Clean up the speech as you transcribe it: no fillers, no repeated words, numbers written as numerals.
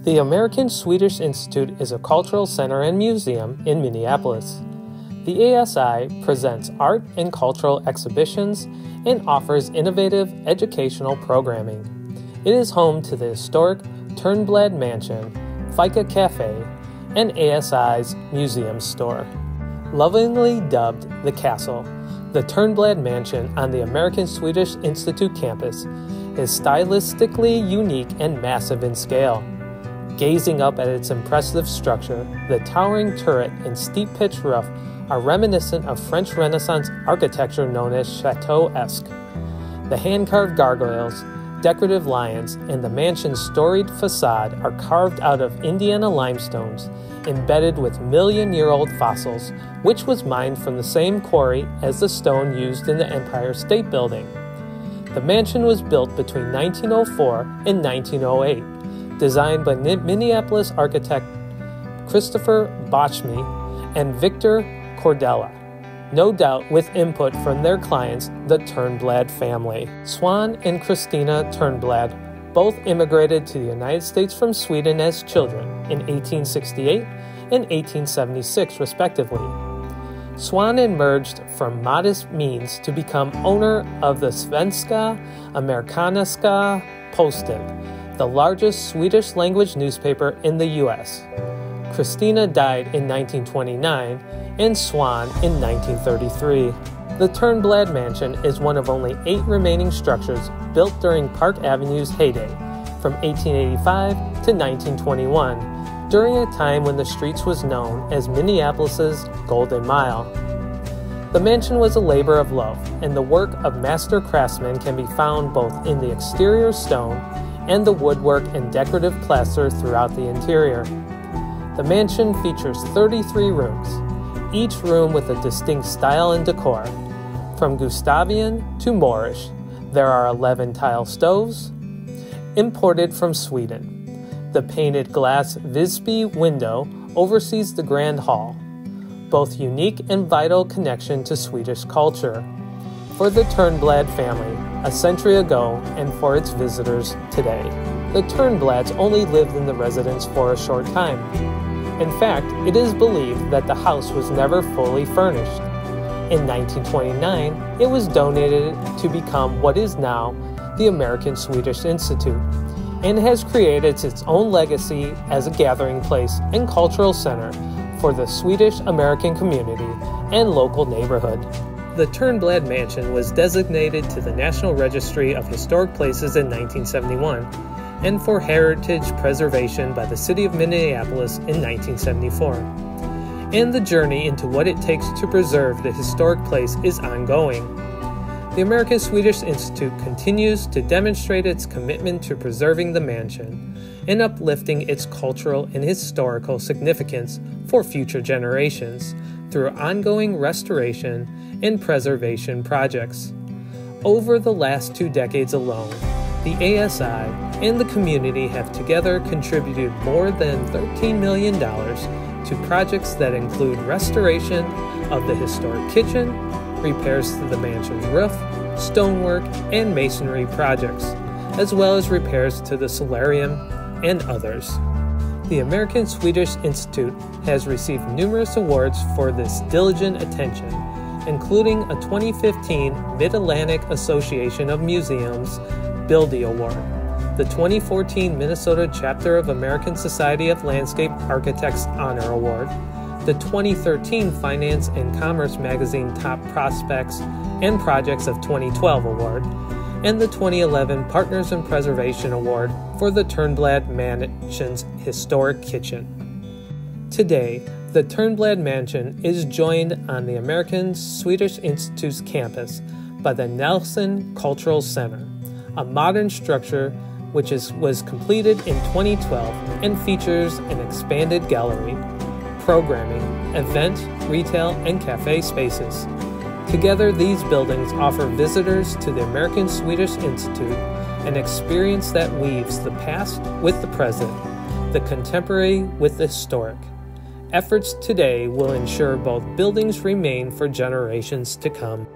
The American Swedish Institute is a cultural center and museum in Minneapolis. The ASI presents art and cultural exhibitions and offers innovative educational programming. It is home to the historic Turnblad Mansion, FICA Cafe, and ASI's museum store. Lovingly dubbed the Castle, the Turnblad Mansion on the American Swedish Institute campus is stylistically unique and massive in scale. Gazing up at its impressive structure, the towering turret and steep-pitched roof are reminiscent of French Renaissance architecture known as chateau-esque. The hand-carved gargoyles, decorative lions, and the mansion's storied facade are carved out of Indiana limestones, embedded with million-year-old fossils, which was mined from the same quarry as the stone used in the Empire State Building. The mansion was built between 1904 and 1908, designed by Minneapolis architect Christopher Bochmy and Victor Cordella, no doubt with input from their clients, the Turnblad family. Swan and Christina Turnblad both immigrated to the United States from Sweden as children in 1868 and 1876, respectively. Swan emerged from modest means to become owner of the Svenska Amerikanska Posten, the largest Swedish-language newspaper in the U.S. Christina died in 1929 and Swan in 1933. The Turnblad Mansion is one of only 8 remaining structures built during Park Avenue's heyday, from 1885 to 1921, during a time when the streets was known as Minneapolis's Golden Mile. The mansion was a labor of love, and the work of master craftsmen can be found both in the exterior stone and the woodwork and decorative plaster throughout the interior. The mansion features 33 rooms, each room with a distinct style and decor. From Gustavian to Moorish, there are 11 tile stoves, imported from Sweden. The painted glass Visby window oversees the Grand Hall, both unique and vital connection to Swedish culture, for the Turnblad family a century ago and for its visitors today. The Turnblads only lived in the residence for a short time. In fact, it is believed that the house was never fully furnished. In 1929, it was donated to become what is now the American Swedish Institute, and has created its own legacy as a gathering place and cultural center for the Swedish American community and local neighborhood. The Turnblad Mansion was designated to the National Registry of Historic Places in 1971 and for heritage preservation by the City of Minneapolis in 1974. And the journey into what it takes to preserve the historic place is ongoing. The American Swedish Institute continues to demonstrate its commitment to preserving the mansion and uplifting its cultural and historical significance for future generations through ongoing restoration and preservation projects. Over the last 2 decades alone, the ASI and the community have together contributed more than $13 million to projects that include restoration of the historic kitchen, repairs to the mansion's roof, stonework, and masonry projects, as well as repairs to the solarium and others. The American Swedish Institute has received numerous awards for this diligent attention, including a 2015 Mid-Atlantic Association of Museums Buildy Award, the 2014 Minnesota Chapter of American Society of Landscape Architects Honor Award, the 2013 Finance and Commerce Magazine Top Prospects and Projects of 2012 Award, and the 2011 Partners in Preservation Award for the Turnblad Mansion's historic kitchen. Today, the Turnblad Mansion is joined on the American Swedish Institute's campus by the Nelson Cultural Center, a modern structure which was completed in 2012 and features an expanded gallery, programming, event, retail, and cafe spaces. Together, these buildings offer visitors to the American Swedish Institute an experience that weaves the past with the present, the contemporary with the historic. Efforts today will ensure both buildings remain for generations to come.